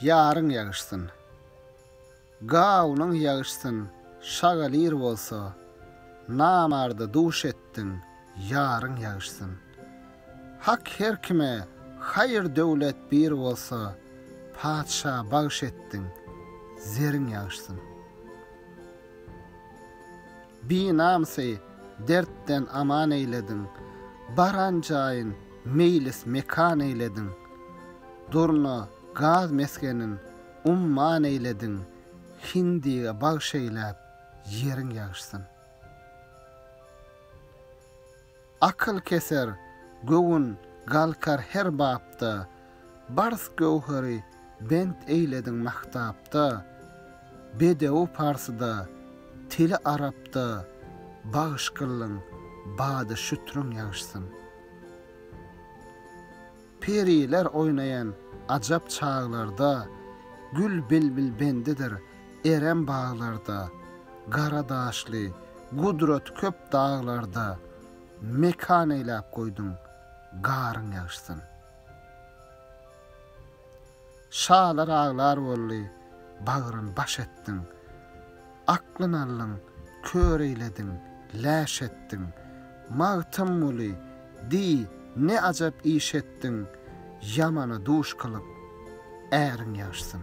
yarın ýagyşsyn. Gawnyň ýagyşsyn, şagalir bolsa, namarda duş etdiň, yarın ýagyşsyn. Hak her kime hayır döwlet bir bolsa, padşa bagyş etdiň, zeriň ýagyşsyn. Binamsy dertten aman eýledin, baran jaýyn meylis mekan eýledin. Durna gaz meskenin umman eýledin, hindiye bagyş eýläp ýeriň ýagyşsyn. Akıl keser göwün galkar her babda, bars gowhary bent eýledin mahtapda, bedew parsyda, tili arapda, bagyş kıllyň bady şütrüň ýagyşsyn. Periler oynayan ajap çağlarda, gül bilbil bendidir erem bağlarda, gara daşly, gudrat köp dağlarda, mekan eýläp koydum, garın ýagyşsyn. Şalar ağlar bolly, bagyryň baş etdiň, aklyn allyň, kör eýledin, läş etdiň, magtym boly, di ne ajap iş etdiň, ýamana duş kılıp äriň ýagyşsyn.